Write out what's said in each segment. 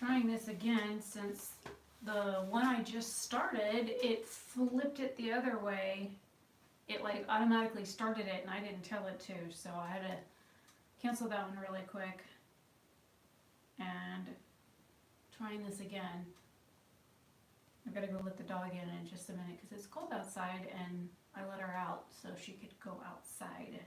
trying this again since the one I just started, it flipped it the other way. It like automatically started it and I didn't tell it to, so I had to cancel that one really quick. And trying this again. I gotta go let the dog in just a minute because it's cold outside and I let her out so she could go outside.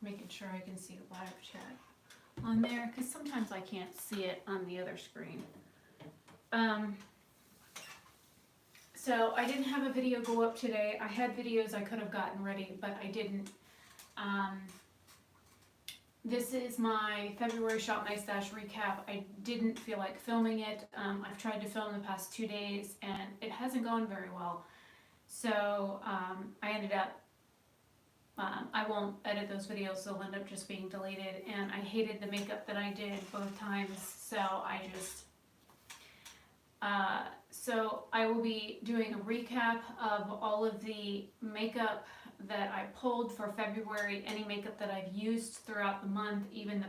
Making sure I can see the live chat on there because sometimes I can't see it on the other screen. So I didn't have a video go up today. I had videos I could have gotten ready, but I didn't. This is my February Shop My Stash recap. I didn't feel like filming it. I've tried to film the past 2 days and it hasn't gone very well. So I ended up I won't edit those videos, they'll end up just being deleted, and I hated the makeup that I did both times, so I just, so I will be doing a recap of all of the makeup that I pulled for February, any makeup that I've used throughout the month, even the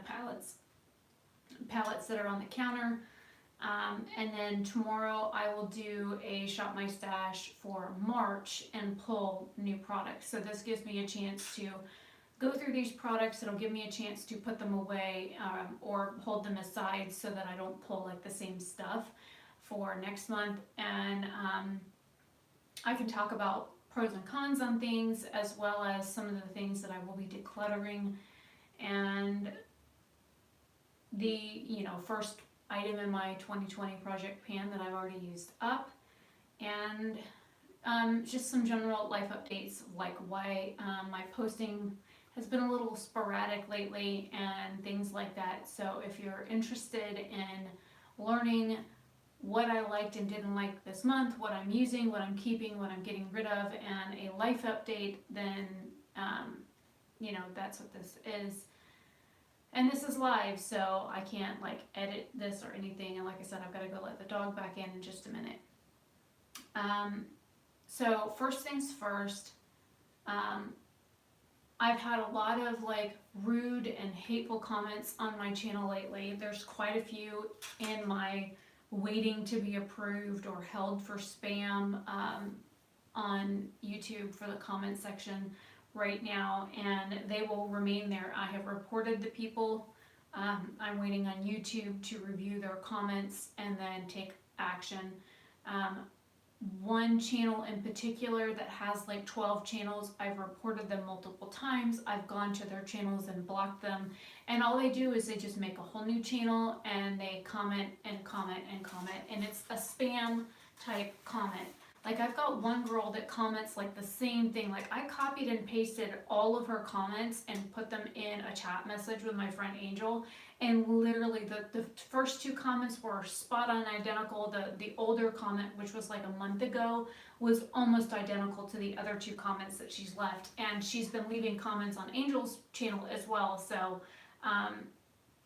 palettes that are on the counter. And then tomorrow I will do a Shop My Stash for March and pull new products. So this gives me a chance to go through these products. It'll give me a chance to put them away or hold them aside so that I don't pull like the same stuff for next month. And I can talk about pros and cons on things as well as some of the things that I will be decluttering. And the, first item in my 2020 project pan that I've already used up, and just some general life updates, like why my posting has been a little sporadic lately and things like that. So if you're interested in learning what I liked and didn't like this month, what I'm using, what I'm keeping, what I'm getting rid of, and a life update, then that's what this is. And this is live, so I can't like edit this or anything. And like I said, I've got to go let the dog back in just a minute. So first things first, I've had a lot of like rude and hateful comments on my channel lately. There's quite a few in my waiting to be approved or held for spam on YouTube for the comment section right now, and they will remain there. I have reported the people. I'm waiting on YouTube to review their comments and then take action. One channel in particular that has like 12 channels, I've reported them multiple times. I've gone to their channels and blocked them, and all they do is they just make a whole new channel and they comment and comment and comment, and it's a spam type comment. Like I've got one girl that comments like the same thing. Like I copied and pasted all of her comments and put them in a chat message with my friend Angel. And literally the first two comments were spot on identical. The older comment, which was like a month ago, was almost identical to the other two comments that she's left. And she's been leaving comments on Angel's channel as well. So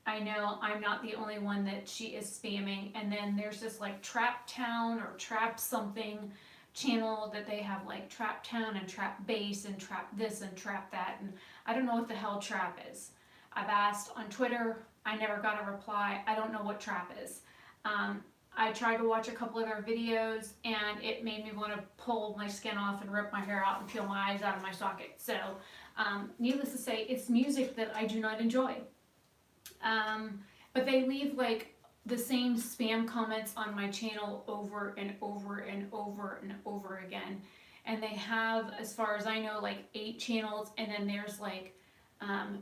I know I'm not the only one that she is spamming. And then there's this like Trap Town or Trap something channel that they have, like Trap Town and Trap Base and Trap this and Trap that, and I don't know what the hell Trap is. I've asked on Twitter, I never got a reply. I don't know what Trap is. I tried to watch a couple of their videos and it made me want to pull my skin off and rip my hair out and peel my eyes out of my socket. So needless to say, it's music that I do not enjoy. But they leave like the same spam comments on my channel over and over and over and over again. And they have, as far as I know, like 8 channels, and then there's like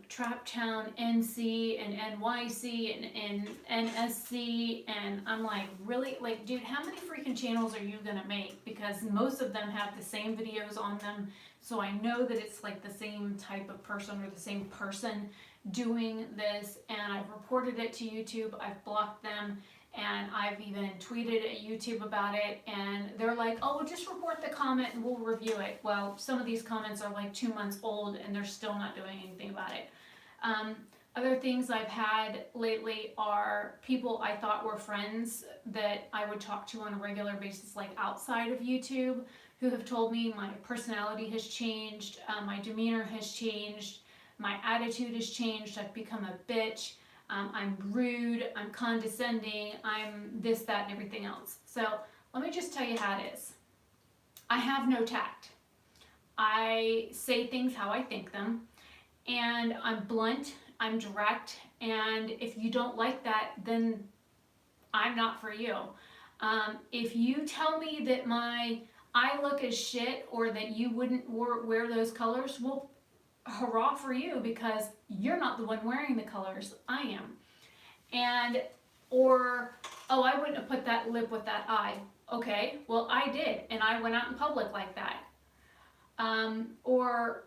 Trap Town NC and NYC and NSC, and I'm like, really? Like, dude, how many freaking channels are you gonna make? Because most of them have the same videos on them, so I know that it's like the same type of person or the same person doing this, and I've reported it to YouTube. I've blocked them, and I've even tweeted at YouTube about it, and they're like, oh, well, just report the comment and we'll review it. Well, some of these comments are like 2 months old and they're still not doing anything about it. Other things I've had lately are people I thought were friends that I would talk to on a regular basis, like outside of YouTube, who have told me my personality has changed, my demeanor has changed, my attitude has changed, I've become a bitch, I'm rude, I'm condescending, I'm this, that, and everything else. So let me just tell you how it is. I have no tact. I say things how I think them, and I'm blunt, I'm direct, and if you don't like that, then I'm not for you. If you tell me that I look as shit or that you wouldn't wear those colors, well, hurrah for you, because you're not the one wearing the colors, I am. And, or, oh, I wouldn't have put that lip with that eye. Okay, well, I did, and I went out in public like that. Or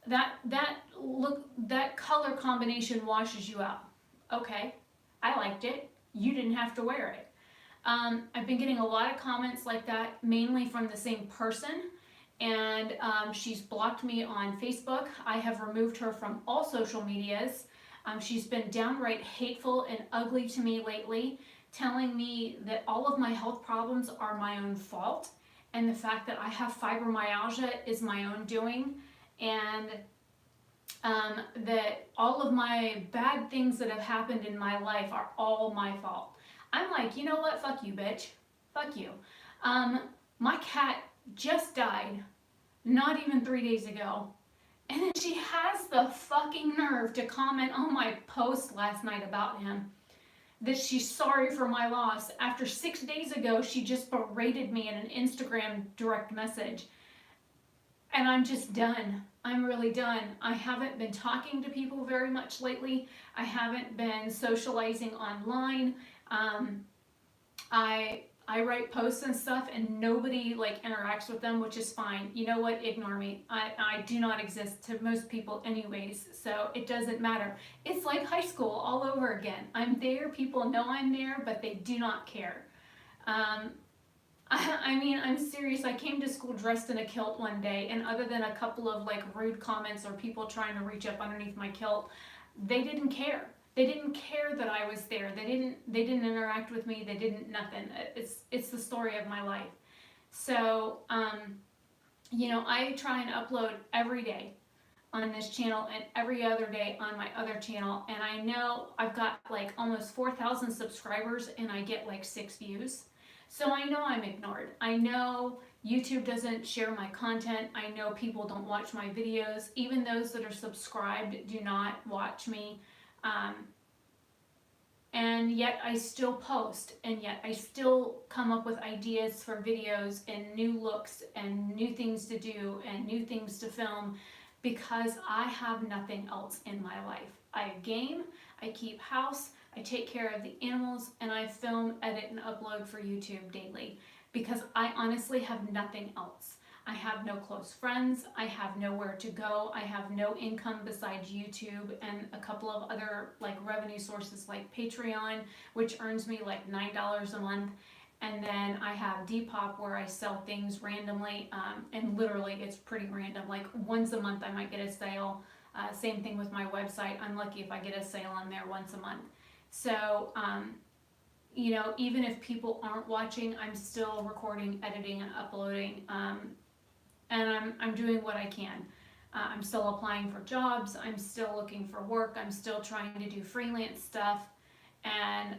that color combination washes you out. Okay, I liked it. You didn't have to wear it. I've been getting a lot of comments like that, mainly from the same person, and she's blocked me on Facebook. I have removed her from all social medias. She's been downright hateful and ugly to me lately, telling me that all of my health problems are my own fault, and the fact that I have fibromyalgia is my own doing, and that all of my bad things that have happened in my life are all my fault. I'm like, you know what? Fuck you, bitch. Fuck you. My cat just died not even 3 days ago. And then she has the fucking nerve to comment on my post last night about him, that she's sorry for my loss. After 6 days ago, she just berated me in an Instagram direct message. And I'm just done. I'm really done. I haven't been talking to people very much lately. I haven't been socializing online. I write posts and stuff and nobody like interacts with them, which is fine. You know what? Ignore me. I do not exist to most people anyways, so it doesn't matter. It's like high school all over again. I'm there, people know I'm there, but they do not care. I mean, I'm serious. I came to school dressed in a kilt one day, and other than a couple of like rude comments or people trying to reach up underneath my kilt, they didn't care. They didn't care that I was there. They didn't interact with me. They didn't nothing. It's the story of my life. So, you know, I try and upload every day on this channel and every other day on my other channel, and I know I've got like almost 4,000 subscribers and I get like 6 views. So I know I'm ignored. I know YouTube doesn't share my content. I know people don't watch my videos. Even those that are subscribed do not watch me. And yet I still post, and yet I still come up with ideas for videos and new looks and new things to do and new things to film, because I have nothing else in my life. I game, I keep house, I take care of the animals, and I film, edit, and upload for YouTube daily, because I honestly have nothing else. I have no close friends, I have nowhere to go, I have no income besides YouTube and a couple of other like revenue sources like Patreon, which earns me like $9 a month. And then I have Depop, where I sell things randomly, and literally it's pretty random. Like once a month I might get a sale. Same thing with my website. I'm lucky if I get a sale on there once a month. So, you know, even if people aren't watching, I'm still recording, editing, and uploading. And I'm doing what I can. I'm still applying for jobs. I'm still looking for work. I'm still trying to do freelance stuff. And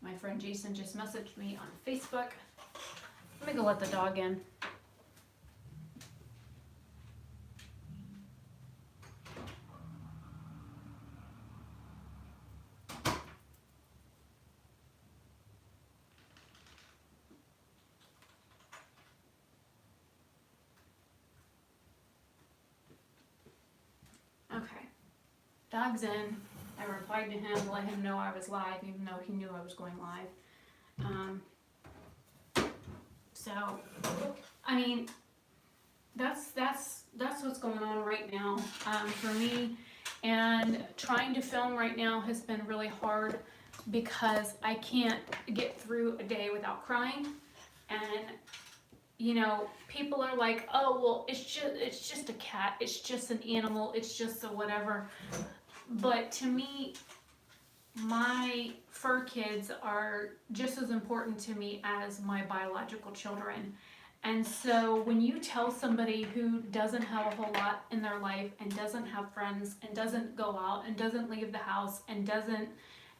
my friend Jason just messaged me on Facebook. Let me go let the dog in. Okay, dog's in. I replied to him to let him know I was live, even though he knew I was going live. So, I mean, that's what's going on right now for me. And trying to film right now has been really hard. because I can't get through a day without crying. And you know, people are like, oh well, it's just a cat, it's just an animal, it's just a whatever. But to me, my fur kids are just as important to me as my biological children. And so when you tell somebody who doesn't have a whole lot in their life and doesn't have friends and doesn't go out and doesn't leave the house and doesn't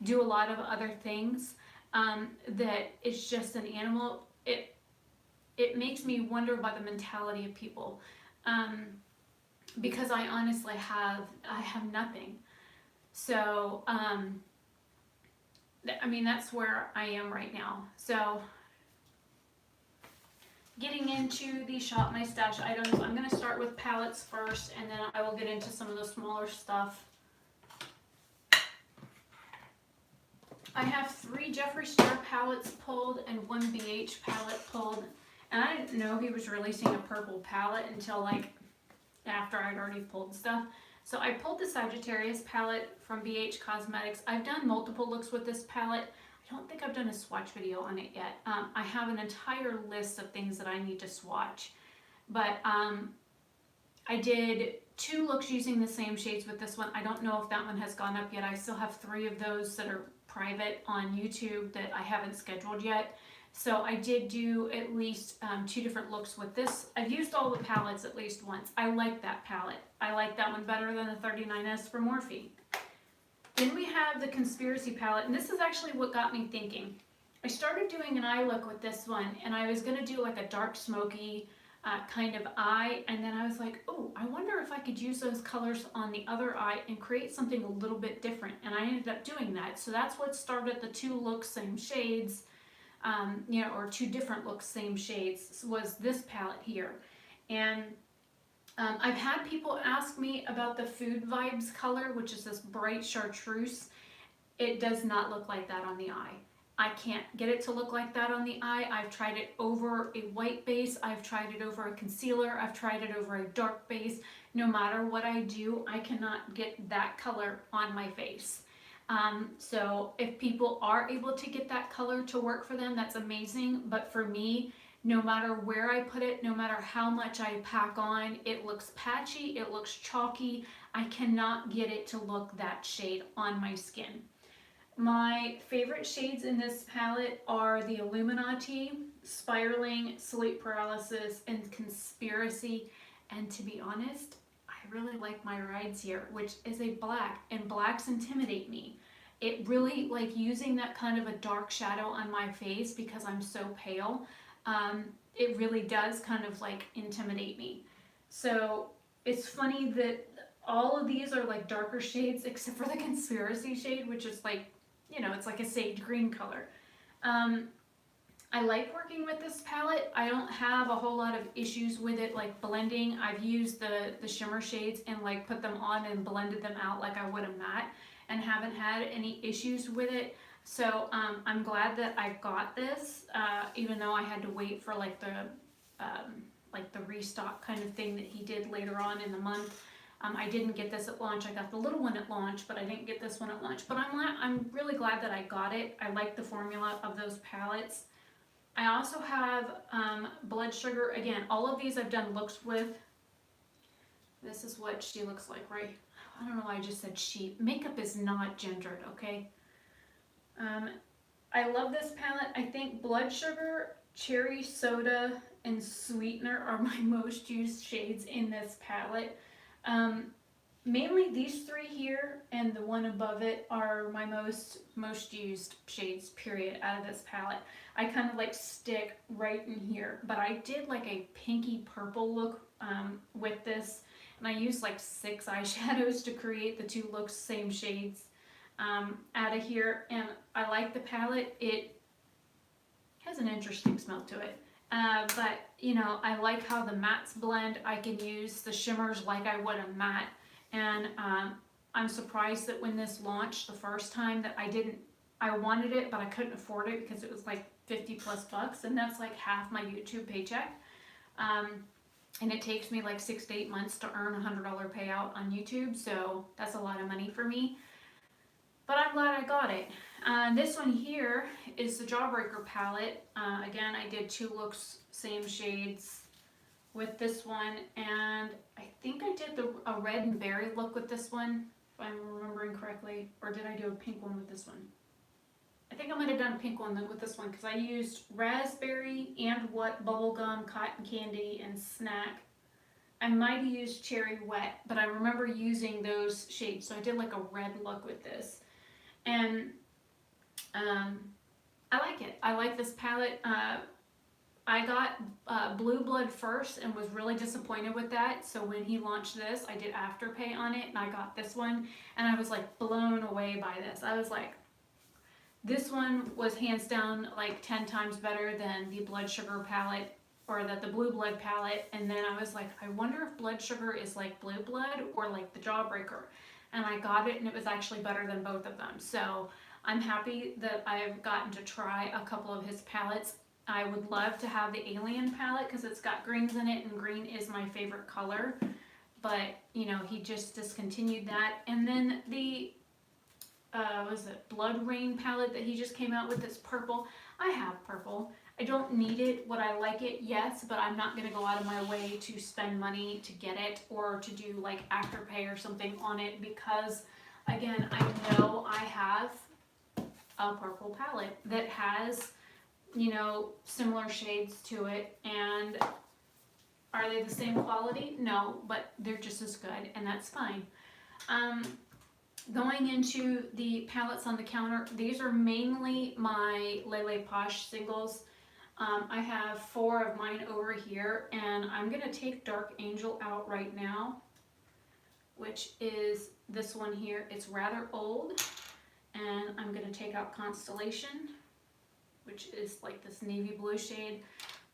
do a lot of other things, that it's just an animal, it makes me wonder about the mentality of people, because I honestly have nothing. So I mean, that's where I am right now. So getting into the shop my stash items, I'm going to start with palettes first, and then I will get into some of the smaller stuff. I have 3 Jeffree Star palettes pulled and 1 BH palette pulled, and I didn't know he was releasing a purple palette until like after I'd already pulled stuff. So I pulled the Sagittarius palette from BH Cosmetics. I've done multiple looks with this palette. I don't think I've done a swatch video on it yet. I have an entire list of things that I need to swatch. But I did 2 looks using the same shades with this one. I don't know if that one has gone up yet. I still have 3 of those that are private on YouTube that I haven't scheduled yet. So I did do at least 2 different looks with this. I've used all the palettes at least once. I like that palette. I like that one better than the 39S for Morphe. Then we have the Conspiracy palette, and this is actually what got me thinking. I started doing an eye look with this one, and I was going to do like a dark smoky kind of eye, and then I was like, oh, I wonder if I could use those colors on the other eye and create something a little bit different, and I ended up doing that. So that's what started the 2 looks, same shades, you know, or 2 different looks, same shades, was this palette here. And I've had people ask me about the Food Vibes color, which is this bright chartreuse. It does not look like that on the eye. I can't get it to look like that on the eye. I've tried it over a white base. I've tried it over a concealer. I've tried it over a dark base. No matter what I do, I cannot get that color on my face. So if people are able to get that color to work for them, that's amazing. But for me, no matter where I put it, no matter how much I pack on, it looks patchy, it looks chalky. I cannot get it to look that shade on my skin. My favorite shades in this palette are the Illuminati, Spiraling, Sleep Paralysis, and Conspiracy. And to be honest, I really like my Rides here, which is a black, and blacks intimidate me. It really, like using that kind of a dark shadow on my face because I'm so pale, it really does kind of like intimidate me. So it's funny that all of these are like darker shades except for the Conspiracy shade, which is like, you know, it's like a sage green color. I like working with this palette. I don't have a whole lot of issues with it like blending. I've used the shimmer shades and like put them on and blended them out like I would a matte and haven't had any issues with it. So I'm glad that I got this, even though I had to wait for like the restock kind of thing that he did later on in the month. I didn't get this at launch. I got the little one at launch, but I didn't get this one at launch. But I'm really glad that I got it. I like the formula of those palettes. I also have Blood Sugar. Again, all of these I've done looks with. This is what she looks like, right? I don't know why I just said she. Makeup is not gendered, okay? I love this palette. I think Blood Sugar, Cherry Soda, and Sweetener are my most used shades in this palette. Mainly these 3 here and the one above it are my most used shades, period, out of this palette. I kind of like stick right in here, but I did like a pinky purple look with this, and I used like 6 eyeshadows to create the 2 looks, same shades out of here. And I like the palette. It has an interesting smell to it. But you know, I like how the mattes blend. I can use the shimmers like I would a matte, and I'm surprised that when this launched the first time that I wanted it, but I couldn't afford it because it was like 50+ bucks, and that's like half my YouTube paycheck. And it takes me like 6 to 8 months to earn a $100 payout on YouTube, so that's a lot of money for me. But I'm glad I got it. This one here is the Jawbreaker palette. Again, I did 2 looks, same shades with this one, and I think I did a red and berry look with this one, if I'm remembering correctly, or did I do a pink one with this one? I think I might have done a pink one with this one because I used raspberry and what bubblegum, cotton candy, and snack. I might have used cherry wet, but I remember using those shades, so I did like a red look with this. And I like it. I like this palette. I got Blue Blood first and was really disappointed with that. So when he launched this, I did Afterpay on it and I got this one and I was like blown away by this. I was like, this one was hands down like 10 times better than the Blood Sugar palette or the Blue Blood palette. And then I was like, I wonder if Blood Sugar is like Blue Blood or like the Jawbreaker. And I got it and it was actually better than both of them. So I'm happy that I've gotten to try a couple of his palettes. I would love to have the Alien palette because it's got greens in it and green is my favorite color. But, you know, he just discontinued that. And then the, was it Blood Rain palette that he just came out with that's purple. I have purple. I don't need it. Would I like it? Yes, but I'm not going to go out of my way to spend money to get it or to do like Afterpay or something on it because, again, I know I have a purple palette that has, you know, similar shades to it, and are they the same quality? No, but they're just as good, and that's fine. Going into the palettes on the counter, these are mainly my Lele Posh singles. I have 4 of mine over here, and I'm gonna take Dark Angel out right now, which is this one here. It's rather old, and I'm gonna take out Constellation, which is like this navy blue shade.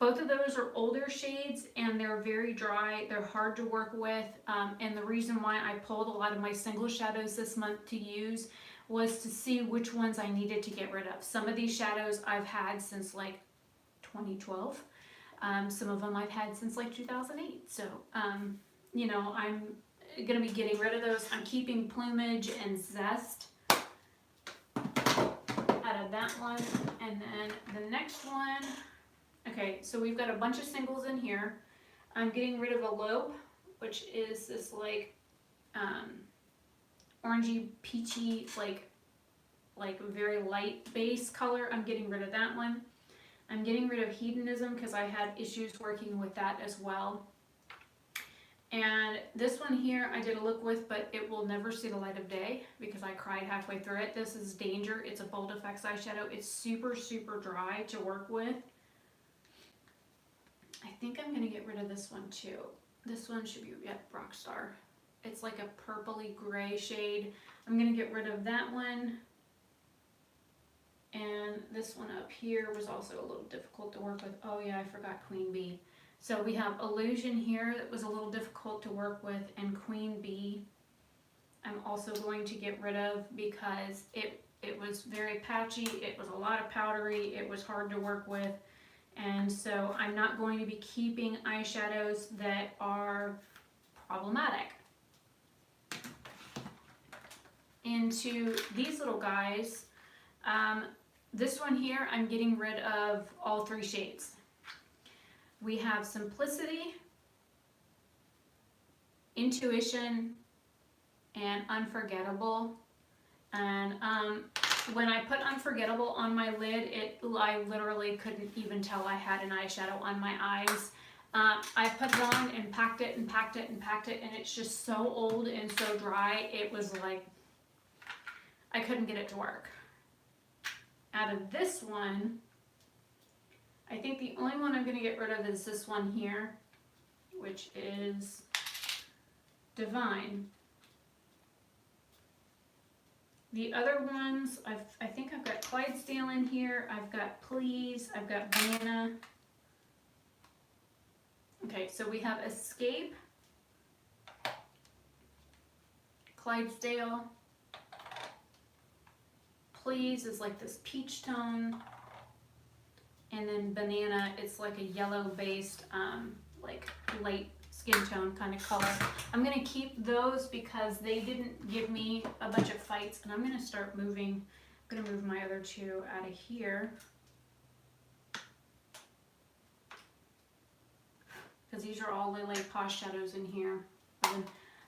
Both of those are older shades and they're very dry. They're hard to work with. And the reason why I pulled a lot of my single shadows this month to use was to see which ones I needed to get rid of. Some of these shadows I've had since like 2012. Some of them I've had since like 2008. So, you know, I'm gonna be getting rid of those. I'm keeping Plumage and Zest out of that one. And then the next one, okay, so we've got a bunch of singles in here. I'm getting rid of Elope, which is this like orangey peachy like very light base color. I'm getting rid of that one. I'm getting rid of Hedonism because I had issues working with that as well. And this one here I did a look with, but it will never see the light of day because I cried halfway through it. This is Danger. It's a Bold Effects eyeshadow. It's super, super dry to work with. I think I'm going to get rid of this one too. This one should be, yep, Rockstar. It's like a purpley gray shade. I'm going to get rid of that one. And this one up here was also a little difficult to work with. Oh yeah, I forgot Queen Bee. So we have Illusion here that was a little difficult to work with, and Queen Bee I'm also going to get rid of because it was very patchy, it was a lot of powdery, it was hard to work with, and so I'm not going to be keeping eyeshadows that are problematic. Into these little guys, this one here I'm getting rid of all 3 shades. We have Simplicity, Intuition, and Unforgettable. And when I put Unforgettable on my lid, I literally couldn't even tell I had an eyeshadow on my eyes. I put it on and packed it and packed it and packed it, and it's just so old and so dry, it was like, I couldn't get it to work. Out of this one, I think the only one I'm going to get rid of is this one here, which is Divine. The other ones, I think I've got Clydesdale in here, I've got Please, I've got Banana. Okay, so we have Escape, Clydesdale, Please is like this peach tone, and then Banana, it's like a yellow based, like light skin tone kind of color. I'm going to keep those because they didn't give me a bunch of fights, and I'm going to start moving I'm gonna move my other two out of here. Because these are all Lily Posh shadows in here.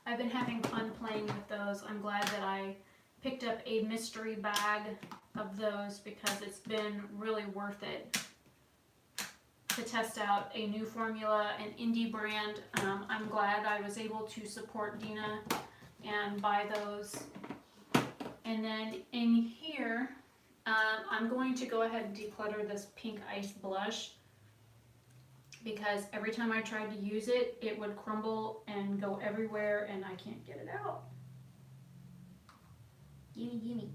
I've been having fun playing with those. I'm glad that I picked up a mystery bag of those because it's been really worth it to test out a new formula, an indie brand. I'm glad I was able to support Dina and buy those. And then in here, I'm going to go ahead and declutter this Pink Ice blush because every time I tried to use it, it would crumble and go everywhere and I can't get it out. Gimme, gimme.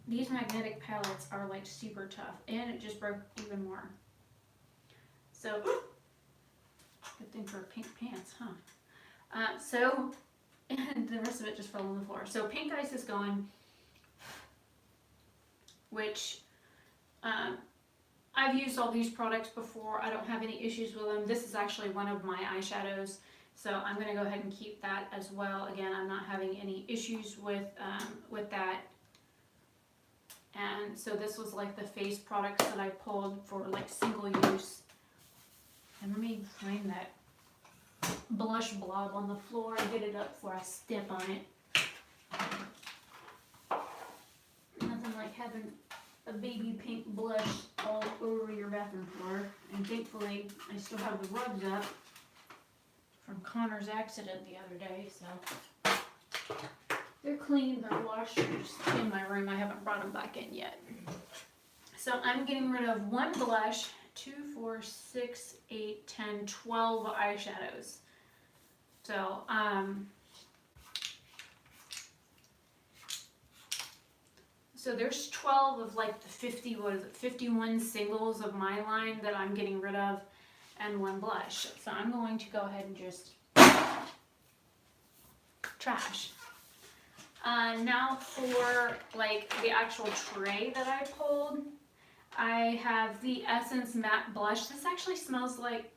These magnetic palettes are like super tough and it just broke even more. So, good thing for pink pants, huh? And the rest of it just fell on the floor. So Pink Ice is gone, which I've used all these products before. I don't have any issues with them. This is actually one of my eyeshadows, so I'm going to go ahead and keep that as well. Again, I'm not having any issues with that. And so this was like the face products that I pulled for like single use. And let me find that blush blob on the floor and get it up before I step on it. Nothing like having a baby pink blush all over your bathroom floor. And thankfully, I still have the rugs up from Connor's accident the other day, so they're clean, they're washed, they're just in my room. I haven't brought them back in yet. So I'm getting rid of one blush, 2, 4, 6, 8, 10, 12 eyeshadows. So, so there's 12 of like the 51 singles of my line that I'm getting rid of, and one blush. So I'm going to go ahead and just trash. Now for like the actual tray that I pulled, I have the Essence Matte Blush. This actually smells like,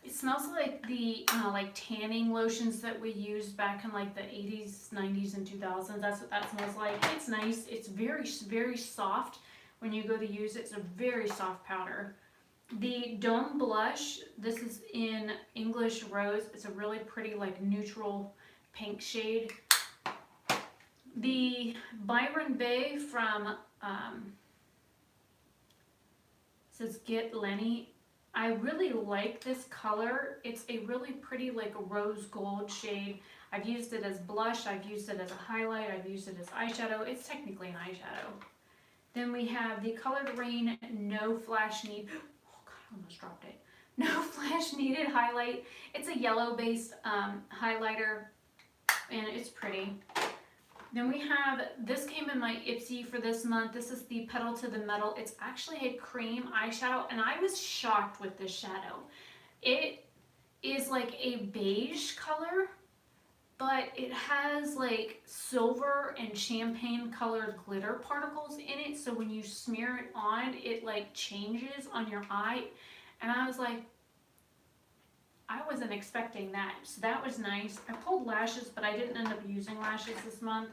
it smells like the like tanning lotions that we used back in like the 80s, 90s, and 2000s. That's what that smells like. It's nice. It's very, very soft when you go to use it. It's a very soft powder. The Dome Blush, this is in English Rose. It's a really pretty like neutral pink shade. The Byron Bay from, says Get Lenny. I really like this color. It's a really pretty like rose gold shade. I've used it as blush, I've used it as a highlight, I've used it as eyeshadow. It's technically an eyeshadow. Then we have the Colored Rain No Flash Need. Oh God, I almost dropped it. No Flash Needed highlight. It's a yellow based highlighter and it's pretty. Then we have, this came in my Ipsy for this month. This is the Pedal to the Metal. It's actually a cream eyeshadow, and I was shocked with this shadow. It is like a beige color, but it has like silver and champagne colored glitter particles in it. So when you smear it on, it like changes on your eye. And I was like, I wasn't expecting that. So that was nice. I pulled lashes, but I didn't end up using lashes this month.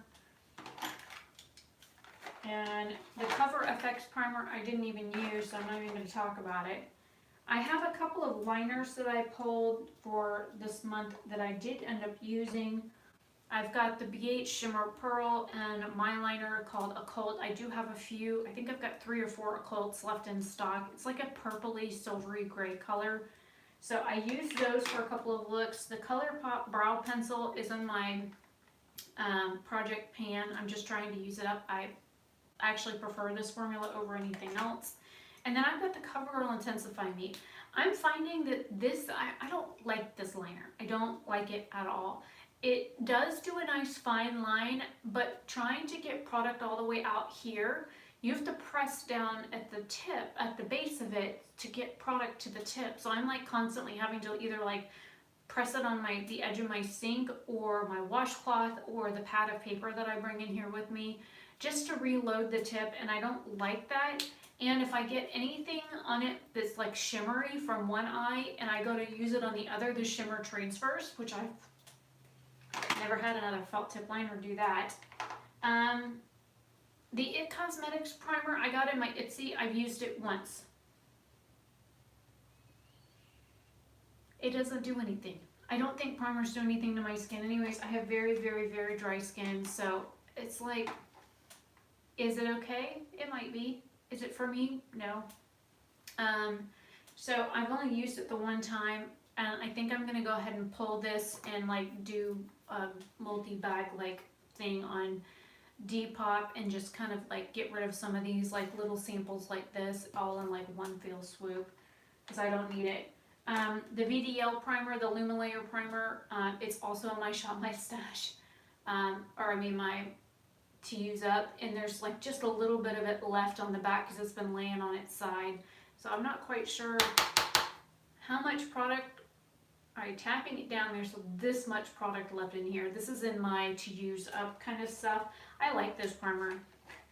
And the Cover FX primer I didn't even use, so I'm not even going to talk about it. I have a couple of liners that I pulled for this month that I did end up using. I've got the BH Shimmer Pearl and my liner called Occult. I do have a few. I think I've got 3 or 4 Occults left in stock. It's like a purpley silvery gray color. So I used those for a couple of looks. The ColourPop Brow Pencil is in my project pan. I'm just trying to use it up. I actually prefer this formula over anything else. And then I've got the CoverGirl Intensify Me. I'm finding that this, I don't like this liner. I don't like it at all. It does do a nice fine line, but trying to get product all the way out here, you have to press down at the tip, at the base of it, to get product to the tip. So I'm like constantly having to either like press it on the edge of my sink or my washcloth or the pad of paper that I bring in here with me just to reload the tip, and I don't like that. And if I get anything on it that's like shimmery from one eye and I go to use it on the other, the shimmer transfers, which I've never had another felt tip liner do that. The It Cosmetics primer I got in my Etsy, I've used it once. It doesn't do anything. I don't think primers do anything to my skin anyways. I have very, very, very dry skin, so it's like, is it okay? It might be. Is it for me? No. So I've only used it the one time, and I think I'm gonna go ahead and pull this and like do a multi-bag like thing on Depop and just kind of like get rid of some of these like little samples like this all in like one fell swoop, because I don't need it. The VDL primer, the Lumalayer primer, it's also in my Shop My Stash, or I mean my to use up, and there's like just a little bit of it left on the back because it's been laying on its side. So I'm not quite sure how much product. Alright, tapping it down, there's this much product left in here. This is in my to use up kind of stuff. I like this primer.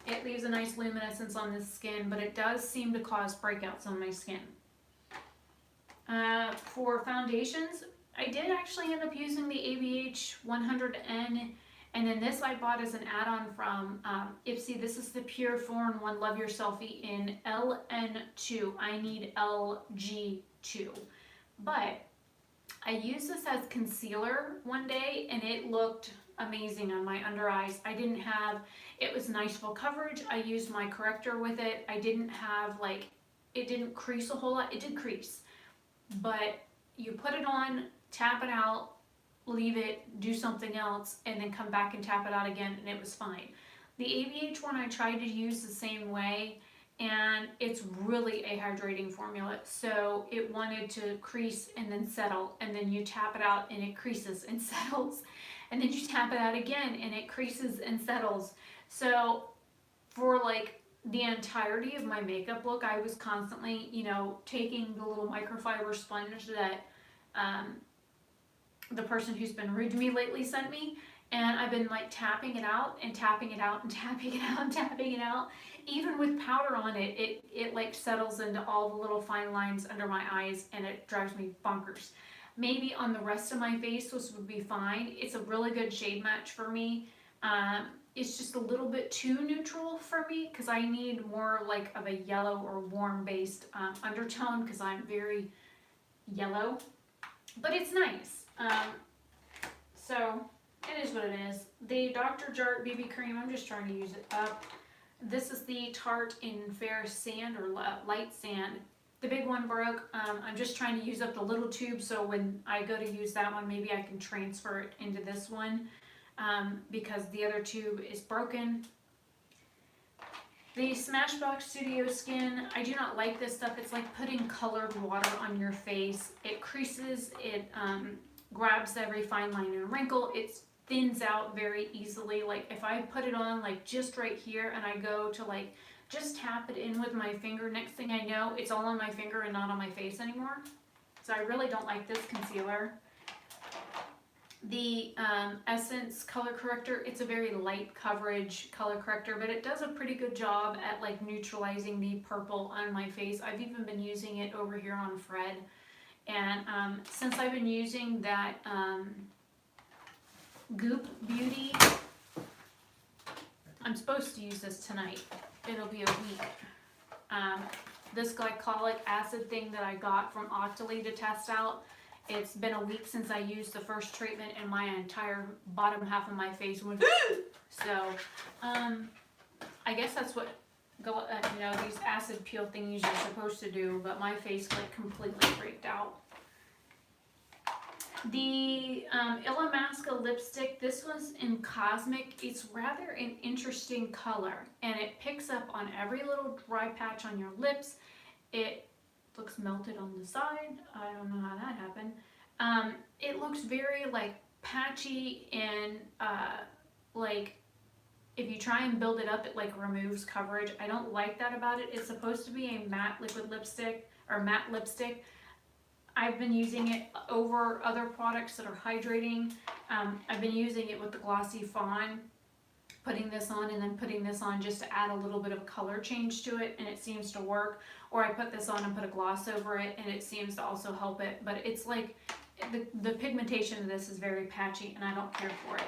It leaves a nice luminescence on the skin, but it does seem to cause breakouts on my skin. For foundations, I did actually end up using the ABH 100N, and then this I bought as an add-on from Ipsy. This is the Pure 4-in-1 Love Your Selfie in LN2. I need LG2. But I used this as concealer one day, and it looked amazing on my under eyes. It was nice full coverage. I used my corrector with it. I didn't have like, it didn't crease a whole lot. It did crease. But you put it on, tap it out, leave it, do something else, and then come back and tap it out again, and it was fine. The ABH one I tried to use the same way, and it's really a hydrating formula. So it wanted to crease and then settle, and then you tap it out and it creases and settles, and then you tap it out again and it creases and settles. So for like the entirety of my makeup look, I was constantly, you know, taking the little microfiber sponge that the person who's been rude to me lately sent me, and I've been like tapping it out and tapping it out and tapping it out and tapping it out. Even with powder on it, it like settles into all the little fine lines under my eyes, and it drives me bonkers. Maybe on the rest of my face this would be fine. It's a really good shade match for me. It's just a little bit too neutral for me because I need more like of a yellow or warm based undertone because I'm very yellow, but it's nice. So it is what it is. The Dr. Jart Bb Cream, I'm just trying to use it up. This is the Tarte in Fair Sand or Light Sand. The big one broke. I'm just trying to use up the little tube, so when I go to use that one, maybe I can transfer it into this one because the other tube is broken. The Smashbox Studio Skin, I do not like this stuff. It's like putting colored water on your face. It creases, it grabs every fine line and wrinkle. It thins out very easily. Like if I put it on like just right here and I go to like just tap it in with my finger, next thing I know, it's all on my finger and not on my face anymore. So I really don't like this concealer. The Essence Color Corrector, it's a very light coverage color corrector, but it does a pretty good job at like neutralizing the purple on my face. I've even been using it over here on Fred. And since I've been using that Goop Beauty, I'm supposed to use this tonight. It'll be a week. This glycolic acid thing that I got from Octoly to test out, it's been a week since I used the first treatment and my entire bottom half of my face went so I guess that's what you know, these acid peel thingies are supposed to do, but my face like completely freaked out. The Illamasqua Lipstick, this one's in Cosmic. It's rather an interesting color, and it picks up on every little dry patch on your lips. It looks melted on the side. I don't know how that happened. It looks very like patchy, and like if you try and build it up, it like removes coverage. I don't like that about it. It's supposed to be a matte liquid lipstick or matte lipstick. I've been using it over other products that are hydrating. I've been using it with the Glossy Fawn, putting this on and then putting this on just to add a little bit of color change to it, and it seems to work. Or I put this on and put a gloss over it, and it seems to also help it. But it's like the pigmentation of this is very patchy, and I don't care for it.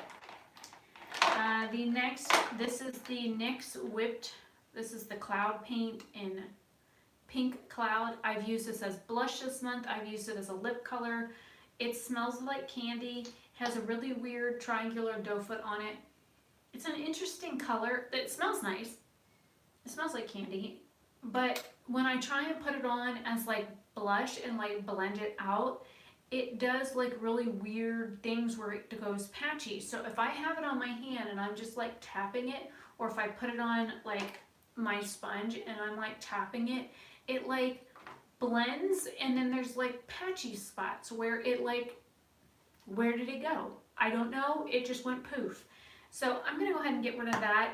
This is the NYX Whipped. This is the Cloud Paint in Pink Cloud. I've used this as blush this month. I've used it as a lip color. It smells like candy. Has a really weird triangular doe foot on it. It's an interesting color. It smells nice. It smells like candy. But when I try and put it on as like blush and like blend it out, it does like really weird things where it goes patchy. So if I have it on my hand and I'm just like tapping it, or if I put it on like my sponge and I'm like tapping it, it like blends, and then there's like patchy spots where it like, where did it go? I don't know, it just went poof. So I'm gonna go ahead and get rid of that.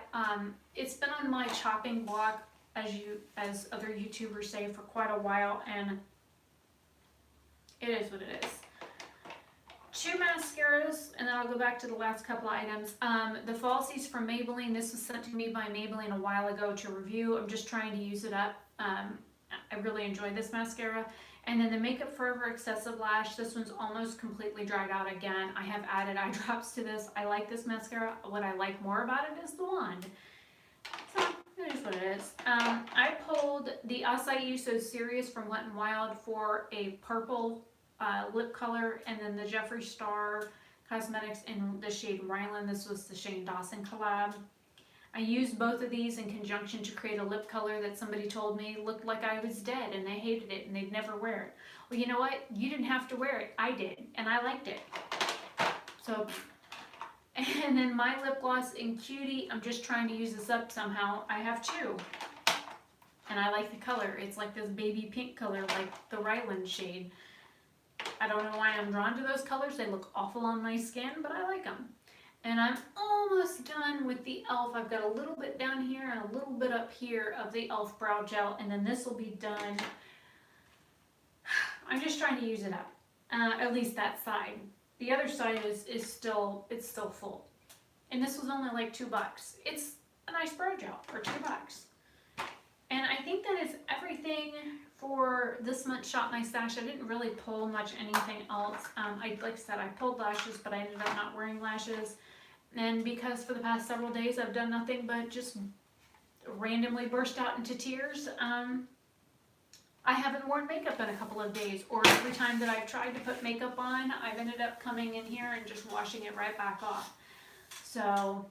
It's been on my chopping block, as other YouTubers say, for quite a while, and it is what it is. 2 mascaras, and then I'll go back to the last couple of items. The Falsies from Maybelline. This was sent to me by Maybelline a while ago to review. I'm just trying to use it up. I really enjoyed this mascara. And then the Makeup Forever Excessive Lash. This one's almost completely dried out again. I have added eye drops to this. I like this mascara. What I like more about it is the wand. So it is what it is. I pulled the Acai So Serious from Wet n Wild for a purple lip color, and then the Jeffree Star Cosmetics in the shade Ryland. This was the Shane Dawson collab. I used both of these in conjunction to create a lip color that somebody told me looked like I was dead and they hated it and they'd never wear it. Well, you know what? You didn't have to wear it. I did, and I liked it. So, and then my lip gloss in Cutie. I'm just trying to use this up somehow. I have 2. And I like the color. It's like this baby pink color, like the Ryland shade. I don't know why I'm drawn to those colors. They look awful on my skin, but I like them. And I'm almost done with the e.l.f. I've got a little bit down here and a little bit up here of the e.l.f. Brow Gel, and then this will be done. I'm just trying to use it up, at least that side. The other side is still full. And this was only like $2. It's a nice brow gel for $2. And I think that is everything for this month's Shop My Stash. I didn't really pull much anything else. Like I said, I pulled lashes, but I ended up not wearing lashes. And because for the past several days I've done nothing but just randomly burst out into tears, I haven't worn makeup in a couple of days. Or every time that I've tried to put makeup on, I've ended up coming in here and just washing it right back off. So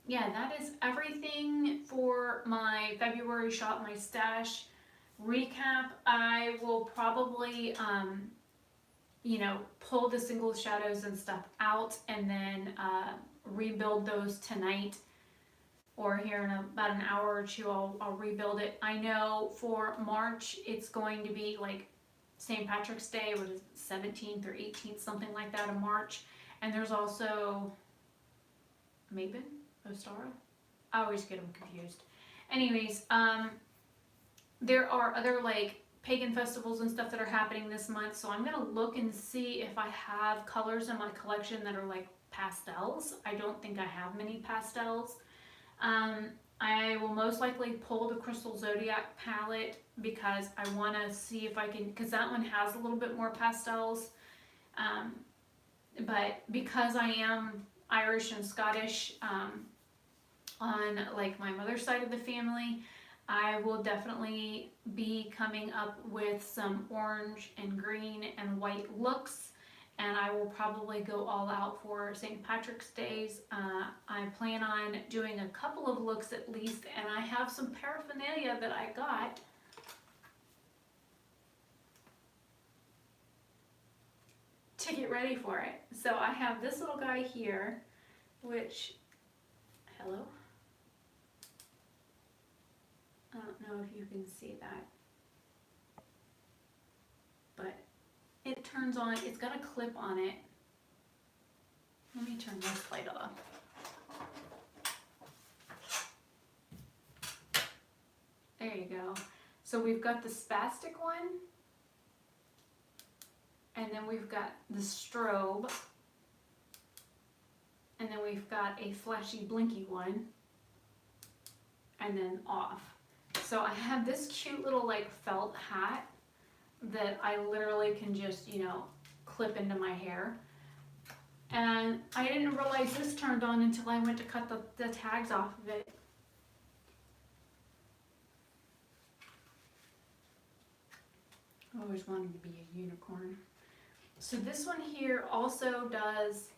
yeah, that is everything for my February Shop My Stash recap. I will probably, pull the single shadows and stuff out and then rebuild those tonight, or here in about an hour or two I'll rebuild it. I know for March it's going to be like St. Patrick's Day, what is it, 17th or 18th, something like that of March. And there's also Mabon? Ostara? I always get them confused. Anyways, there are other like pagan festivals and stuff that are happening this month, so I'm gonna look and see if I have colors in my collection that are like pastels. I don't think I have many pastels. I will most likely pull the Crystal Zodiac palette because I want to see if I can, because that one has a little bit more pastels, but because I am Irish and Scottish on like my mother's side of the family, I will definitely be coming up with some orange and green and white looks, and I will probably go all out for St. Patrick's Days. I plan on doing a couple of looks at least, and I have some paraphernalia that I got to get ready for it. So I have this little guy here, which, hello? I don't know if you can see that, but it turns on, it's got a clip on it. Let me turn this light off. There you go. So we've got the spastic one, and then we've got the strobe, and then we've got a flashy blinky one, and then off. So I have this cute little like felt hat that I literally can just, clip into my hair. And I didn't realize this turned on until I went to cut the tags off of it. I always wanted to be a unicorn. So this one here also does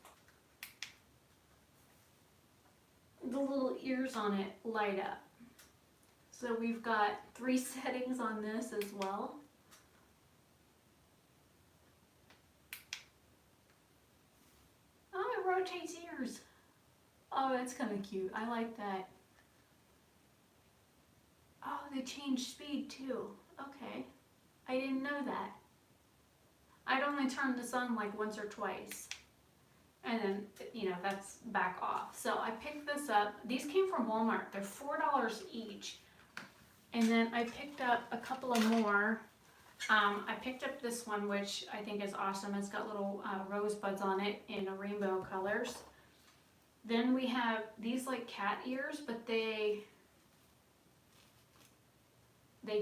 the little ears on it light up. So we've got 3 settings on this as well. Oh, it rotates ears. Oh, that's kind of cute. I like that. Oh, they changed speed too. Okay. I didn't know that. I'd only turned this on like once or twice. And then, you know, that's back off. So I picked this up. These came from Walmart. They're $4 each. And then I picked up a couple of more. I picked up this one, which I think is awesome. It's got little rosebuds on it in a rainbow colors. Then we have these like cat ears, but they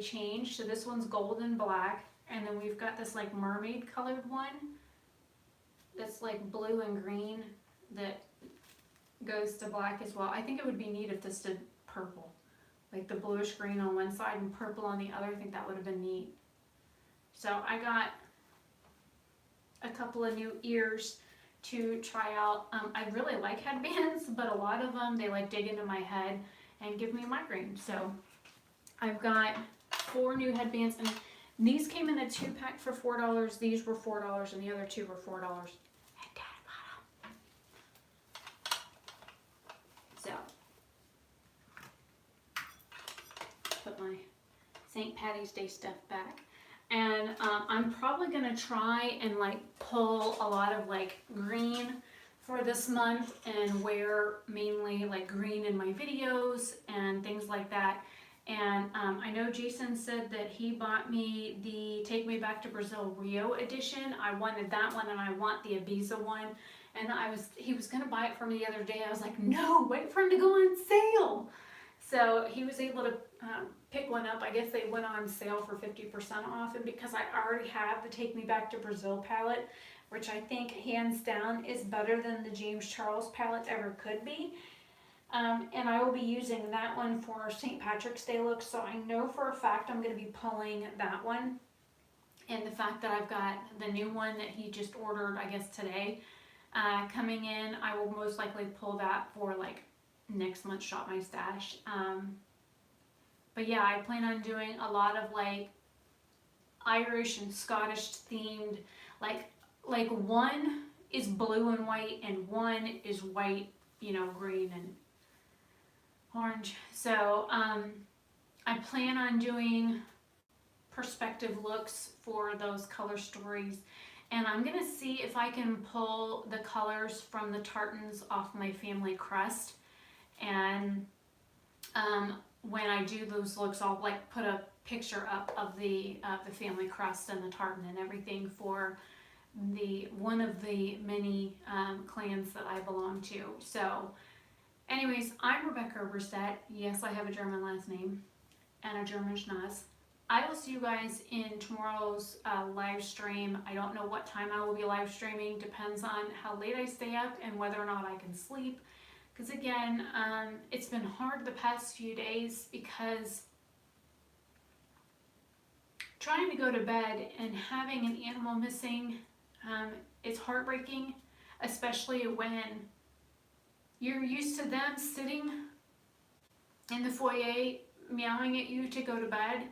changed. So this one's gold and black. And then we've got this like mermaid colored one that's like blue and green that goes to black as well. I think it would be neat if this did purple. Like the bluish green on one side and purple on the other. I think that would have been neat. So I got a couple of new ears to try out. I really like headbands, but a lot of them, they like dig into my head and give me a migraine. So I've got 4 new headbands, and these came in a 2-pack for $4. These were $4 and the other 2 were $4. And Dad bought them. So, put my St. Patty's Day stuff back. And I'm probably gonna try and like pull a lot of like green for this month and wear mainly like green in my videos and things like that. And I know Jason said that he bought me the Take Me Back to Brazil Rio edition. I wanted that one and I want the Ibiza one. And he was gonna buy it for me the other day. I was like, no, wait for him to go on sale. So he was able to pick one up. I guess they went on sale for 50% off. And because I already have the Take Me Back to Brazil palette, which I think hands down is better than the James Charles palette ever could be. And I will be using that one for St. Patrick's Day looks. So I know for a fact I'm going to be pulling that one. And the fact that I've got the new one that he just ordered, I guess today, coming in, I will most likely pull that for like next month's Shop My Stash. But yeah, I plan on doing a lot of like Irish and Scottish themed, like one is blue and white and one is white, you know, green and orange. So I plan on doing perspective looks for those color stories, and I'm gonna see if I can pull the colors from the tartans off my family crest. And when I do those looks, I'll like put a picture up of the family crest and the tartan and everything for one of the many clans that I belong to. So anyways, I'm Rebecca Brissett. Yes, I have a German last name and a German schnoz. I will see you guys in tomorrow's live stream. I don't know what time I will be live streaming. Depends on how late I stay up and whether or not I can sleep. Because again, it's been hard the past few days because trying to go to bed and having an animal missing, it's heartbreaking, especially when you're used to them sitting in the foyer meowing at you to go to bed,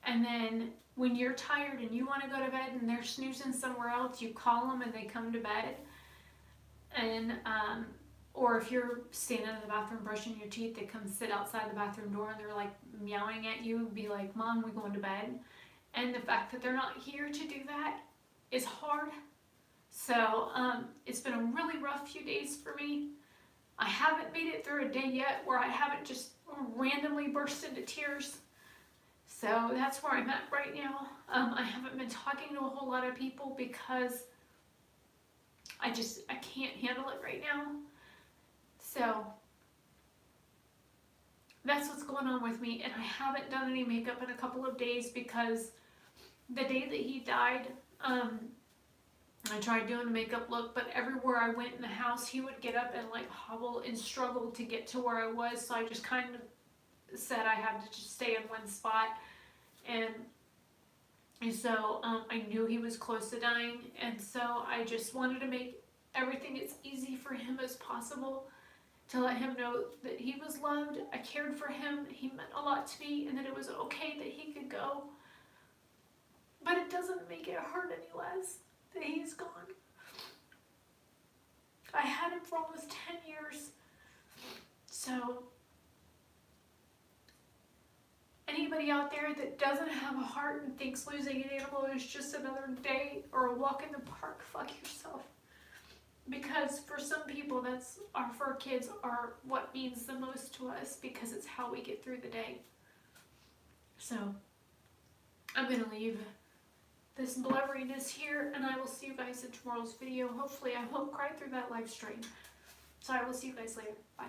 and then when you're tired and you want to go to bed and they're snoozing somewhere else, you call them and they come to bed. And or if you're standing in the bathroom brushing your teeth, they come sit outside the bathroom door and they're like meowing at you, be like, Mom, we going to bed? And the fact that they're not here to do that is hard. So it's been a really rough few days for me. I haven't made it through a day yet where I haven't just randomly burst into tears. So that's where I'm at right now. I haven't been talking to a whole lot of people because I can't handle it right now. So that's what's going on with me, and I haven't done any makeup in a couple of days because the day that he died, I tried doing a makeup look, but everywhere I went in the house, he would get up and like hobble and struggle to get to where I was. So I just kind of said I had to just stay in one spot. And so I knew he was close to dying. And so I just wanted to make everything as easy for him as possible, to let him know that he was loved, I cared for him, he meant a lot to me, and that it was okay that he could go. But it doesn't make it hurt any less that he's gone. I had him for almost 10 years. So, anybody out there that doesn't have a heart and thinks losing an animal is just another day or a walk in the park, fuck yourself. Because for some people, that's our fur kids are what means the most to us, because it's how we get through the day. So, I'm going to leave this blubberiness here, and I will see you guys in tomorrow's video. Hopefully, I won't cry through that live stream. So I will see you guys later. Bye.